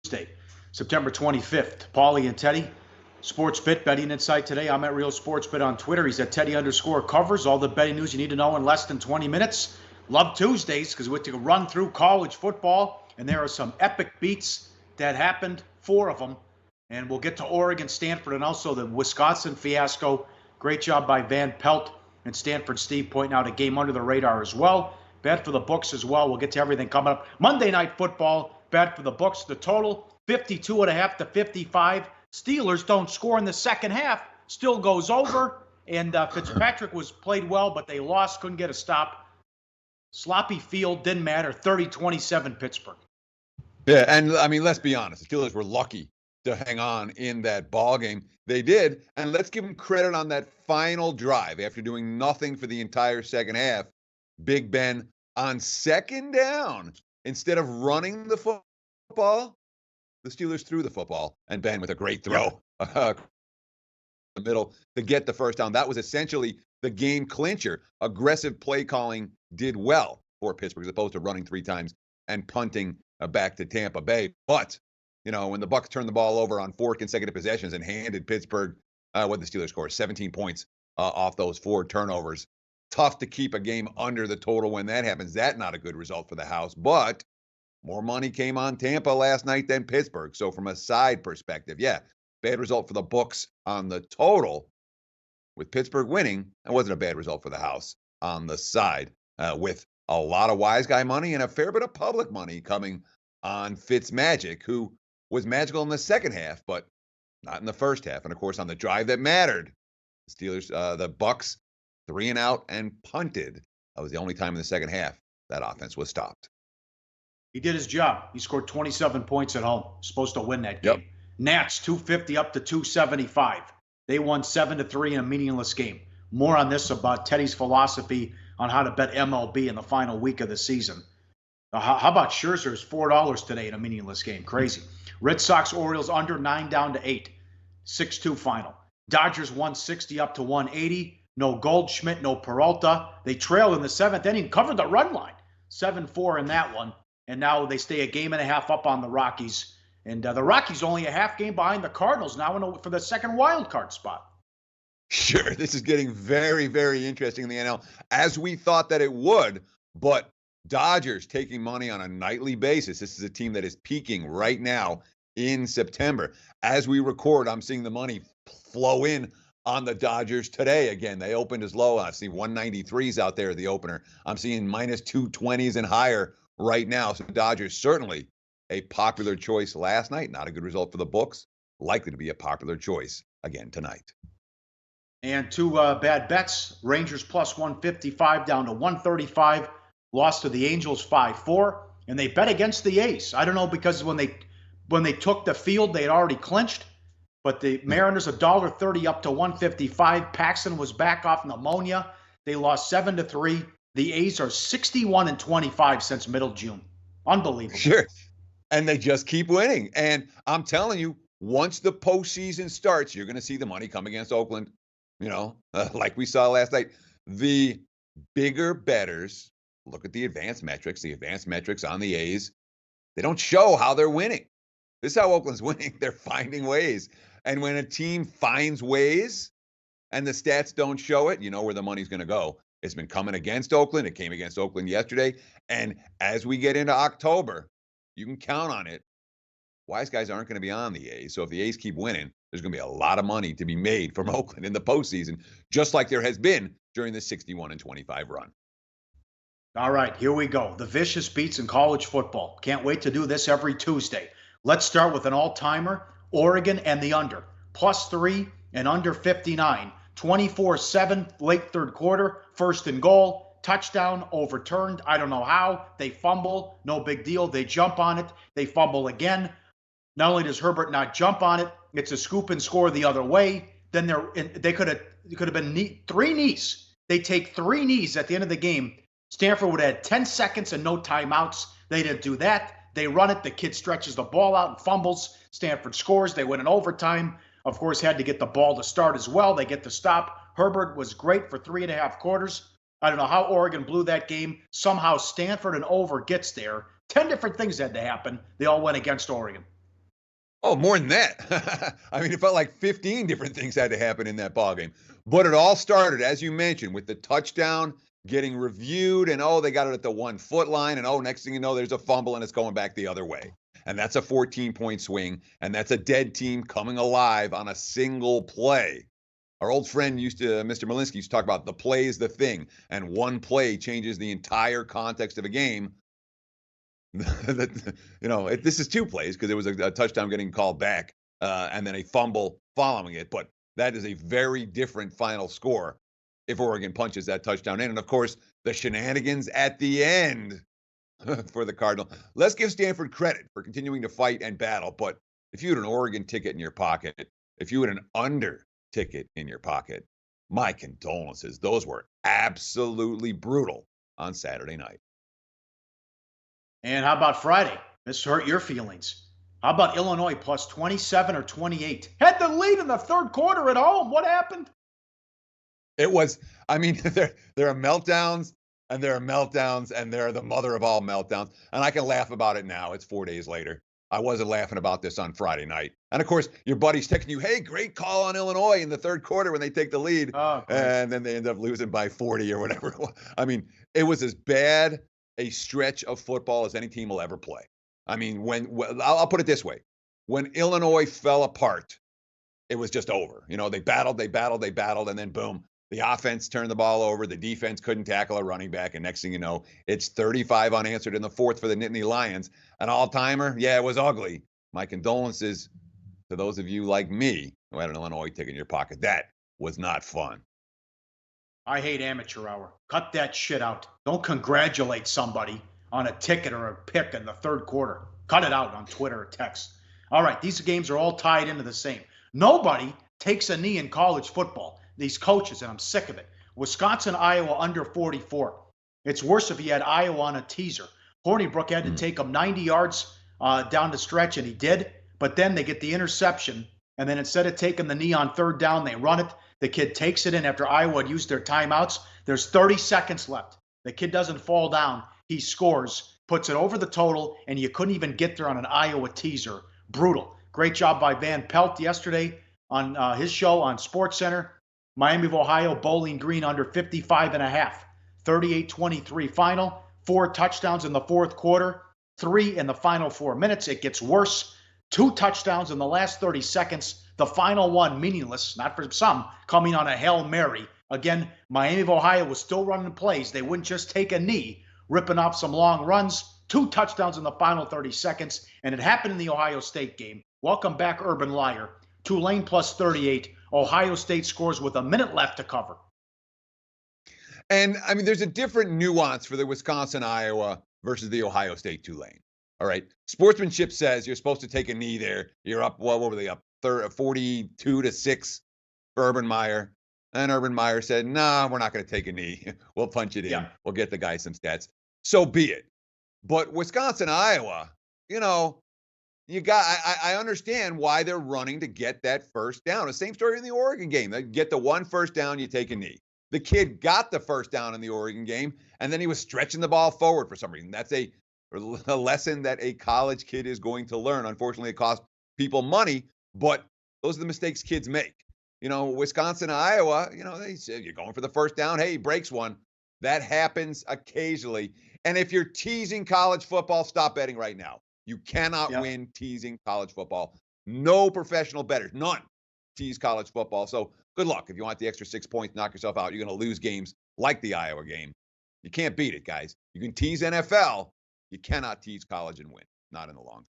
Tuesday, September 25th. Pauly and Teddy, Sportsbit betting insight today. I'm at Real Sportsbit on Twitter. He's at Teddy_covers. All the betting news you need to know in less than 20 minutes. Love Tuesdays because we have to run through college football, and there are some epic beats that happened, 4 of them. And we'll get to Oregon, Stanford, and also the Wisconsin fiasco. Great job by Van Pelt and Stanford Steve pointing out a game under the radar as well. Bad for the books as well. We'll get to everything coming up. Monday Night Football, bad for the books. The total, 52.5 to 55. Steelers don't score in the second half. Still goes over. And Fitzpatrick was played well, but they lost. Couldn't get a stop. Sloppy field, didn't matter. 30-27 Pittsburgh. Yeah, and I mean, let's be honest. The Steelers were lucky to hang on in that ball game. They did, and let's give them credit on that final drive after doing nothing for the entire second half. Big Ben on second down, instead of running the football, the Steelers threw the football, and Ben with a great throw the middle to get the first down. That was essentially the game clincher. Aggressive play calling did well for Pittsburgh as opposed to running 3 times and punting back to Tampa Bay. But you know, when the Bucs turned the ball over on 4 consecutive possessions and handed Pittsburgh what the Steelers scored, 17 points off those 4 turnovers. Tough to keep a game under the total when that happens. That's not a good result for the house. But more money came on Tampa last night than Pittsburgh. So from a side perspective, yeah, bad result for the books on the total. With Pittsburgh winning, that wasn't a bad result for the house on the side with a lot of wise guy money and a fair bit of public money coming on Fitzmagic, who was magical in the second half, but not in the first half. And of course, on the drive that mattered, the Steelers, the Bucs, 3 and out and punted. That was the only time in the second half that offense was stopped. He did his job. He scored 27 points at home. Supposed to win that game. Yep. Nats 250 up to 275. They won 7-3 in a meaningless game. More on this about Teddy's philosophy on how to bet MLB in the final week of the season. How about Scherzer's $4 today in a meaningless game? Crazy. Red Sox, Orioles under 9 down to 8. 6-2 final. Dodgers 160 up to 180. No Goldschmidt, no Peralta. They trailed in the 7th inning, covered the run line. 7-4 in that one. And now they stay a game and a half up on the Rockies. And the Rockies only a half game behind the Cardinals now for the second wild card spot. Sure, this is getting very, very interesting in the NL, as we thought that it would. But Dodgers taking money on a nightly basis. This is a team that is peaking right now in September. As we record, I'm seeing the money flow in on the Dodgers today. Again, they opened as low. I've seen 193s out there at the opener. I'm seeing minus 220s and higher right now. So Dodgers certainly a popular choice last night. Not a good result for the books. Likely to be a popular choice again tonight. And 2 bad bets. Rangers plus 155 down to 135. Lost to the Angels 5-4. And they bet against the A's. I don't know, because when they took the field, they had already clinched. But the Mariners $1.30 up to 155. Paxton was back off pneumonia. They lost 7-3. The A's are 61-25 since middle June. Unbelievable. Sure. And they just keep winning. And I'm telling you, once the postseason starts, you're going to see the money come against Oakland. You know, like we saw last night. The bigger bettors look at the advanced metrics on the A's. They don't show how they're winning. This is how Oakland's winning. They're finding ways. And when a team finds ways and the stats don't show it, you know where the money's going to go. It's been coming against Oakland. It came against Oakland yesterday. And as we get into October, you can count on it. Wise guys aren't going to be on the A's. So if the A's keep winning, there's going to be a lot of money to be made from Oakland in the postseason, just like there has been during the 61-25 run. All right, here we go. The vicious beats in college football. Can't wait to do this every Tuesday. Let's start with an all-timer, Oregon and the under. +3 and under 59. 24-7, late third quarter, 1st and goal, touchdown, overturned. I don't know how. They fumble, no big deal. They jump on it. They fumble again. Not only does Herbert not jump on it, it's a scoop and score the other way. Then they could have been 3 knees. They take 3 knees at the end of the game. Stanford would have had 10 seconds and no timeouts. They didn't do that. They run it. The kid stretches the ball out and fumbles. Stanford scores. They win in overtime. Of course, had to get the ball to start as well. They get the stop. Herbert was great for 3.5 quarters. I don't know how Oregon blew that game. Somehow Stanford and over gets there. 10 different things had to happen. They all went against Oregon. Oh, more than that. I mean, it felt like 15 different things had to happen in that ballgame. But it all started, as you mentioned, with the touchdown getting reviewed, and oh, they got it at the 1 foot line, and oh, next thing you know, there's a fumble and it's going back the other way. And that's a 14-point swing, and that's a dead team coming alive on a single play. Our old friend Mr. Malinsky used to talk about the play is the thing, and one play changes the entire context of a game. This is two plays because there was a touchdown getting called back and then a fumble following it. But that is a very different final score if Oregon punches that touchdown in. And of course, the shenanigans at the end for the Cardinals. Let's give Stanford credit for continuing to fight and battle. But if you had an Oregon ticket in your pocket, if you had an under ticket in your pocket, my condolences. Those were absolutely brutal on Saturday night. And how about Friday? This hurt your feelings. How about Illinois plus 27 or 28? Had the lead in the third quarter at home. What happened? It was, I mean, there are meltdowns and there are meltdowns and they're the mother of all meltdowns. And I can laugh about it now. It's 4 days later. I wasn't laughing about this on Friday night. And of course, your buddy's texting you, hey, great call on Illinois in the third quarter when they take the lead. Oh, and then they end up losing by 40 or whatever. I mean, it was as bad a stretch of football as any team will ever play. I mean, I'll put it this way. When Illinois fell apart, it was just over. They battled, and then boom, the offense turned the ball over. The defense couldn't tackle a running back. And next thing you know, it's 35 unanswered in the fourth for the Nittany Lions. An all-timer? Yeah, it was ugly. My condolences to those of you like me who had an Illinois ticket in your pocket. That was not fun. I hate amateur hour. Cut that shit out. Don't congratulate somebody on a ticket or a pick in the third quarter. Cut it out on Twitter or text. All right, these games are all tied into the same. Nobody takes a knee in college football. These coaches, and I'm sick of it. Wisconsin, Iowa under 44. It's worse if he had Iowa on a teaser. Hornibrook had to take him 90 yards down the stretch, and he did. But then they get the interception, and then instead of taking the knee on third down, they run it. The kid takes it in after Iowa had used their timeouts. There's 30 seconds left. The kid doesn't fall down. He scores, puts it over the total, and you couldn't even get there on an Iowa teaser. Brutal. Great job by Van Pelt yesterday on his show on SportsCenter. Miami of Ohio, Bowling Green under 55.5. 38-23 final. 4 touchdowns in the fourth quarter. 3 in the final 4 minutes. It gets worse. 2 touchdowns in the last 30 seconds. The final one, meaningless, not for some, coming on a Hail Mary. Again, Miami of Ohio was still running plays. They wouldn't just take a knee, ripping off some long runs. 2 touchdowns in the final 30 seconds, and it happened in the Ohio State game. Welcome back, Urban Liar. Tulane plus 38. Ohio State scores with a minute left to cover. And, I mean, there's a different nuance for the Wisconsin-Iowa versus the Ohio State-Tulane. All right. Sportsmanship says you're supposed to take a knee there. You're up, what were they up? 42-6 for Urban Meyer. And Urban Meyer said, nah, we're not going to take a knee. We'll punch it in. Yeah. We'll get the guy some stats. So be it. But Wisconsin, Iowa, I understand why they're running to get that first down. The same story in the Oregon game. They get the 1 first down, you take a knee. The kid got the first down in the Oregon game, and then he was stretching the ball forward for some reason. That's a lesson that a college kid is going to learn. Unfortunately, it costs people money, but those are the mistakes kids make. Wisconsin, Iowa, they say you're going for the first down. Hey, he breaks one. That happens occasionally. And if you're teasing college football, stop betting right now. You cannot win teasing college football. No professional bettors, none, tease college football. So good luck. If you want the extra 6 points, knock yourself out. You're going to lose games like the Iowa game. You can't beat it, guys. You can tease NFL. You cannot tease college and win. Not in the long term.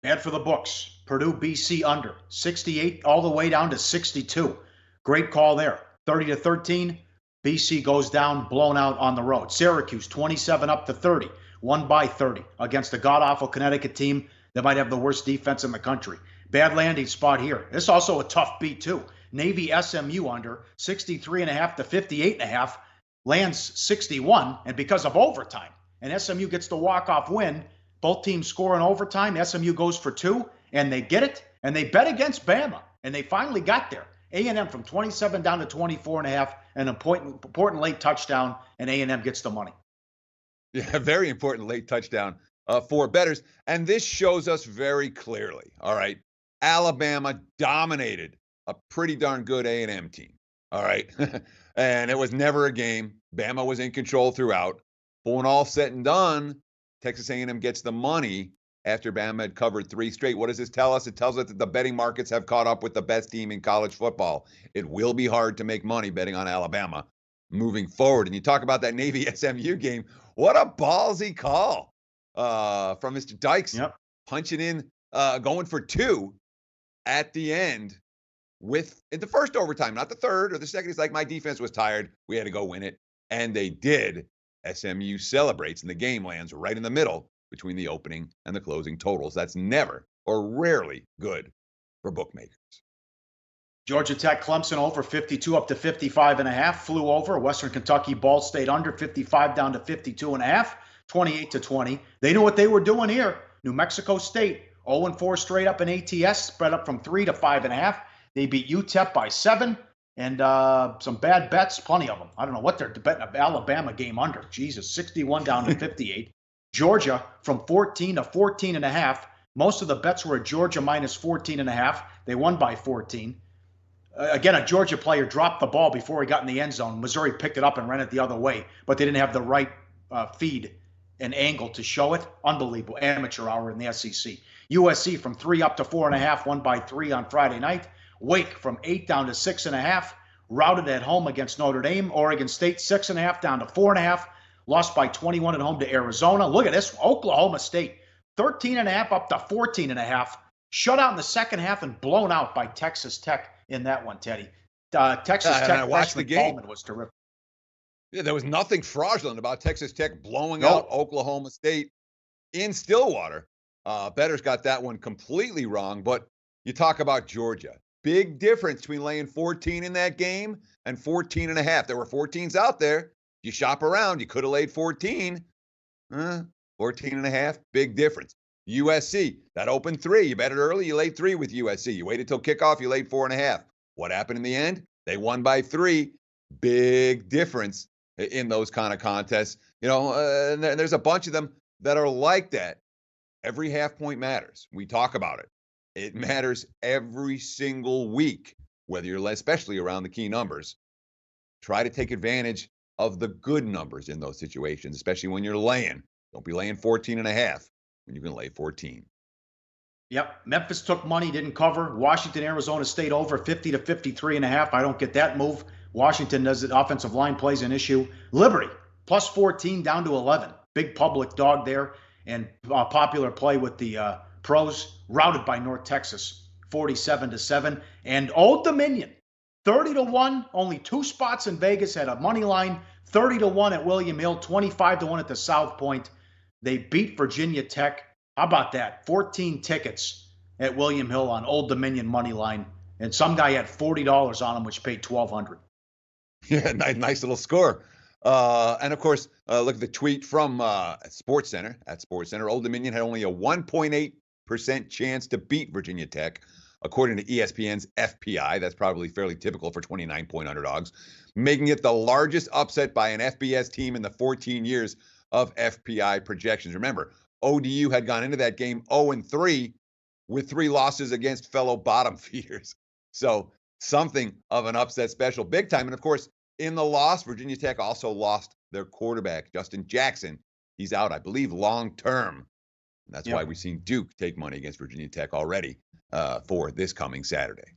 Bad for the books. Purdue, BC under 68 all the way down to 62. Great call there. 30-13. BC goes down, blown out on the road. Syracuse 27 up to 30. Won by 30 against a god-awful Connecticut team that might have the worst defense in the country. Bad landing spot here. This is also a tough beat, too. Navy SMU under 63.5 to 58.5. Lands 61, and because of overtime. And SMU gets the walk-off win. Both teams score in overtime. SMU goes for 2, and they get it. And they bet against Bama, and they finally got there. A&M from 27 down to 24.5, an important late touchdown, and A&M gets the money. Yeah, very important late touchdown for bettors. And this shows us very clearly, all right, Alabama dominated a pretty darn good A&M team, all right? And it was never a game. Bama was in control throughout. But when all said and done, Texas A&M gets the money after Bama had covered 3 straight. What does this tell us? It tells us that the betting markets have caught up with the best team in college football. It will be hard to make money betting on Alabama moving forward. And you talk about that Navy SMU game. What a ballsy call from Mr. Dykes, Yep. punching in, going for 2 at the end in the first overtime, not the third or the second. He's like, my defense was tired. We had to go win it. And they did. SMU celebrates, and the game lands right in the middle between the opening and the closing totals. That's never or rarely good for bookmakers. Georgia Tech, Clemson over 52 up to 55.5. Flew over. Western Kentucky, Ball State under 55 down to 52.5. 28-20. They knew what they were doing here. New Mexico State 0-4 straight up in ATS, spread up from 3 to 5.5. They beat UTEP by 7. And some bad bets, plenty of them. I don't know what they're betting. Alabama game under. Jesus, 61 down to 58. Georgia from 14 to 14.5. Most of the bets were at Georgia minus 14.5. They won by 14. Again, a Georgia player dropped the ball before he got in the end zone. Missouri picked it up and ran it the other way, but they didn't have the right feed and angle to show it. Unbelievable. Amateur hour in the SEC. USC from 3 up to 4.5, won by 3 on Friday night. Wake from 8 down to 6.5, routed at home against Notre Dame. Oregon State 6.5 down to 4.5, lost by 21 at home to Arizona. Look at this, Oklahoma State 13.5 up to 14.5, shut out in the second half and blown out by Texas Tech in that one, Teddy. Texas Tech. I watched the game. Was terrific. Yeah, there was nothing fraudulent about Texas Tech blowing out Oklahoma State in Stillwater. Bettors got that one completely wrong. But you talk about Georgia. Big difference between laying 14 in that game and 14.5. There were 14s out there. You shop around, you could have laid 14. 14.5, big difference. USC, that opened 3. You bet it early, you laid 3 with USC. You waited till kickoff, you laid 4.5. What happened in the end? They won by 3. Big difference in those kind of contests. You know, and there's a bunch of them that are like that. Every half point matters. We talk about it. It matters every single week, whether you're especially around the key numbers. Try to take advantage of the good numbers in those situations, especially when you're laying. Don't be laying 14.5 when you can lay 14. Yep. Memphis took money, didn't cover. Washington, Arizona State over 50 to 53.5. I don't get that move. Washington does it. Offensive line plays an issue. Liberty plus 14 down to 11. Big public dog there, and popular play with the pros, routed by North Texas 47-7. And Old Dominion 30-1. Only 2 spots in Vegas had a money line. 30-1 at William Hill, 25-1 at the South Point. They beat Virginia Tech. How about that? 14 tickets at William Hill on Old Dominion money line, and some guy had $40 on him, which paid $1,200. Yeah, nice little score. And of course, look at the tweet from SportsCenter. At SportsCenter, Old Dominion had only a 1.8% chance to beat Virginia Tech, according to ESPN's FPI. That's probably fairly typical for 29-point underdogs, making it the largest upset by an FBS team in the 14 years of FPI projections. Remember, ODU had gone into that game 0-3 with 3 losses against fellow bottom feeders. So something of an upset special, big time. And of course, in the loss, Virginia Tech also lost their quarterback, Justin Jackson. He's out, I believe, long term. And that's why we've seen Duke take money against Virginia Tech already for this coming Saturday.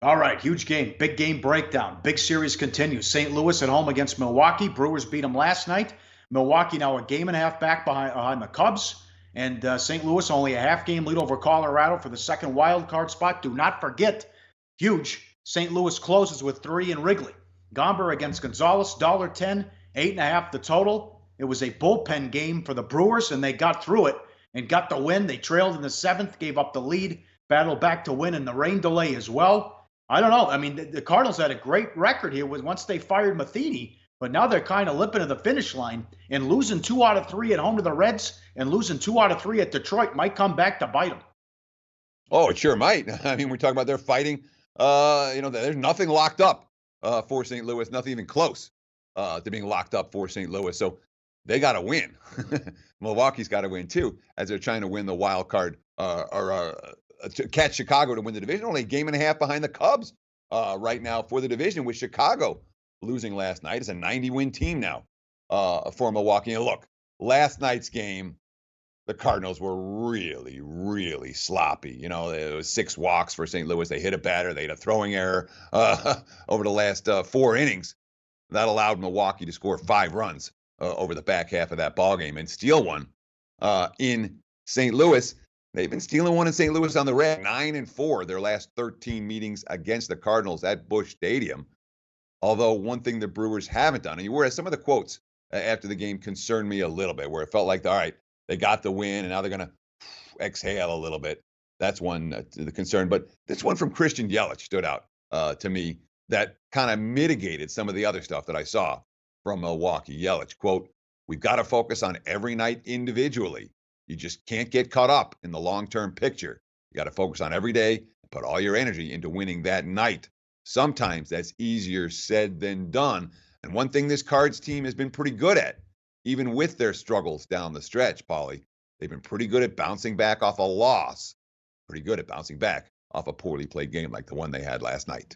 All right, huge game, big game breakdown. Big series continues. St. Louis at home against Milwaukee. Brewers beat them last night. Milwaukee now a game and a half back behind the Cubs. And St. Louis only a half-game lead over Colorado for the second wild card spot. Do not forget, huge, St. Louis closes with 3 in Wrigley. Gomber against Gonzalez, $1.10, 8.5 the total. It was a bullpen game for the Brewers, and they got through it and got the win. They trailed in the 7th, gave up the lead, battled back to win in the rain delay as well. I don't know. I mean, the Cardinals had a great record here once they fired Matheny, but now they're kind of limping to the finish line, and losing 2 out of 3 at home to the Reds and losing 2 out of 3 at Detroit might come back to bite them. Oh, it sure might. I mean, we're talking about they're fighting. There's nothing locked up for St. Louis, nothing even close to being locked up for St. Louis. So they got to win. Milwaukee's got to win too, as they're trying to win the wild card to catch Chicago to win the division. Only a game and a half behind the Cubs right now for the division, with Chicago losing last night. It's a 90-win team now for Milwaukee. And look, last night's game, the Cardinals were really, really sloppy. You know, it was 6 walks for St. Louis. They hit a batter. They had a throwing error over the last 4 innings. That allowed Milwaukee to score 5 runs over the back half of that ball game and steal one in St. Louis. They've been stealing one in St. Louis on the reg, 9-4 their last 13 meetings against the Cardinals at Busch Stadium. Although one thing the Brewers haven't done, and you were some of the quotes after the game concerned me a little bit, where it felt like, all right, they got the win and now they're going to exhale a little bit. That's one the concern. But this one from Christian Yelich stood out to me, that kind of mitigated some of the other stuff that I saw from Milwaukee. Yelich, quote, "We've got to focus on every night individually. You just can't get caught up in the long-term picture. You got to focus on every day and put all your energy into winning that night. Sometimes that's easier said than done." And one thing this Cards team has been pretty good at, even with their struggles down the stretch, Pauly, they've been pretty good at bouncing back off a loss, pretty good at bouncing back off a poorly played game like the one they had last night.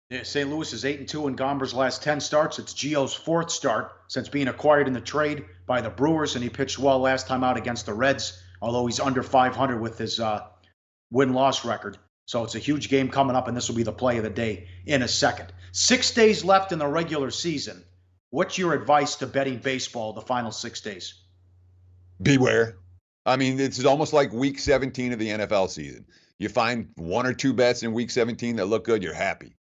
Yeah, St. Louis is 8-2 in Gomber's last 10 starts. It's Gio's 4th start since being acquired in the trade by the Brewers, and he pitched well last time out against the Reds, although he's under 500 with his win-loss record. So it's a huge game coming up, and this will be the play of the day in a second. 6 days left in the regular season. What's your advice to betting baseball the final 6 days? Beware. I mean, it's almost like week 17 of the NFL season. You find 1 or 2 bets in week 17 that look good, you're happy.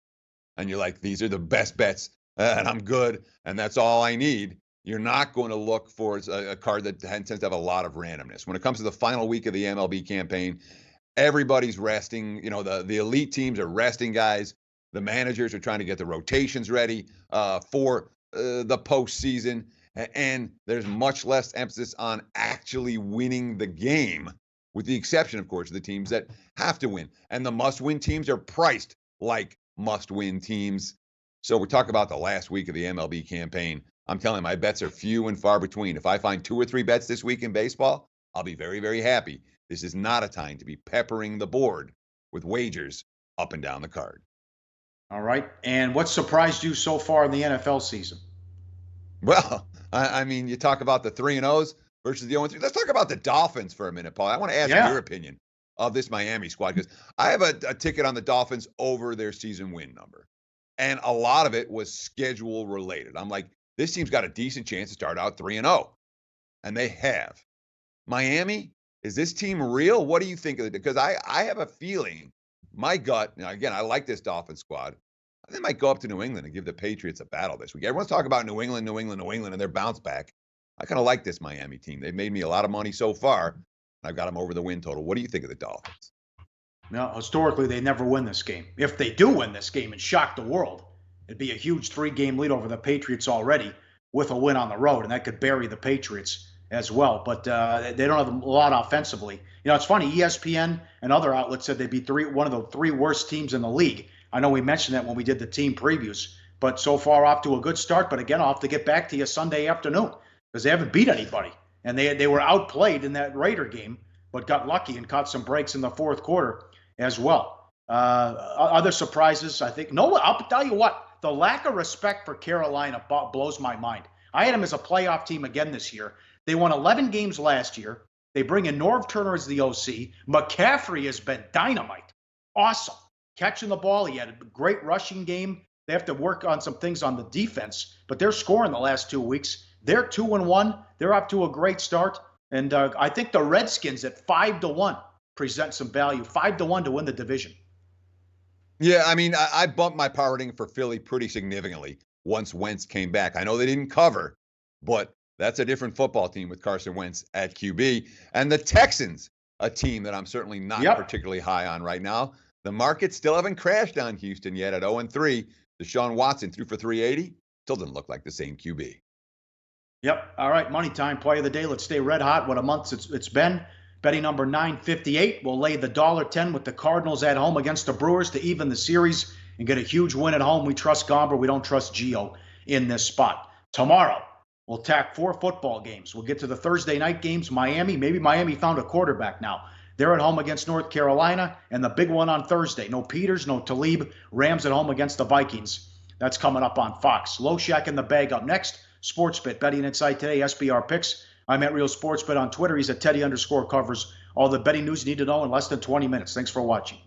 And you're like, these are the best bets, and I'm good, and that's all I need. You're not going to look for a card that tends to have a lot of randomness. When it comes to the final week of the MLB campaign, everybody's resting. You know, the elite teams are resting guys. The managers are trying to get the rotations ready for the postseason. And there's much less emphasis on actually winning the game, with the exception, of course, of the teams that have to win. And the must-win teams are priced like must-win teams. So we're talking about the last week of the MLB campaign. I'm telling you, my bets are few and far between. If I find 2 or 3 bets this week in baseball, I'll be very, very happy. This is not a time to be peppering the board with wagers up and down the card. All right. And what surprised you so far in the NFL season? Well, I mean, you talk about the 3-0s versus the 0-3. Let's talk about the Dolphins for a minute, Paul. I want to ask your opinion of this Miami squad, because I have a ticket on the Dolphins over their season win number. And a lot of it was schedule related. I'm like, this team's got a decent chance to start out 3-0. And they have. Miami, is this team real? What do you think of it? Because I have a feeling, my gut, now again, I like this Dolphins squad. They might go up to New England and give the Patriots a battle this week. Everyone's talking about New England, and their bounce back. I kind of like this Miami team. They've made me a lot of money so far. I've got them over the win total. What do you think of the Dolphins? Now, historically, they never win this game. If they do win this game and shock the world, it'd be a huge 3-game lead over the Patriots already with a win on the road, and that could bury the Patriots as well. But they don't have a lot offensively. You know, it's funny, ESPN and other outlets said they'd be one of the 3 worst teams in the league. I know we mentioned that when we did the team previews, but so far off to a good start. But again, I'll have to get back to you Sunday afternoon because they haven't beat anybody. And they were outplayed in that Raider game, but got lucky and caught some breaks in the 4th quarter as well. Other surprises, I think. No, I'll tell you what, the lack of respect for Carolina blows my mind. I had them as a playoff team again this year. They won 11 games last year. They bring in Norv Turner as the OC. McCaffrey has been dynamite. Awesome. Catching the ball. He had a great rushing game. They have to work on some things on the defense, but they're scoring the last 2 weeks. They're 2-1. They're up to a great start. And I think the Redskins at 5-1 present some value. 5-1 to win the division. Yeah, I mean, I bumped my power rating for Philly pretty significantly once Wentz came back. I know they didn't cover, but that's a different football team with Carson Wentz at QB. And the Texans, a team that I'm certainly not particularly high on right now. The market still haven't crashed on Houston yet at 0-3. Deshaun Watson threw for 380. Still doesn't look like the same QB. Yep. All right. Money time play of the day. Let's stay red hot. What a month it's been. Betting number 958 will lay the $1.10 with the Cardinals at home against the Brewers to even the series and get a huge win at home. We trust Gomber. We don't trust Gio in this spot. Tomorrow, We'll tack 4 football games. We'll get to the Thursday night games. Miami, maybe Miami found a quarterback now. They're at home against North Carolina, and the big one on Thursday. No Peters, no Talib. Rams at home against the Vikings. That's coming up on Fox. Low Shack in the bag up next. Sportsbet, betting inside today, SBR picks. I'm at Real Sportsbet on Twitter. He's at Teddy_covers. All the betting news you need to know in less than 20 minutes. Thanks for watching.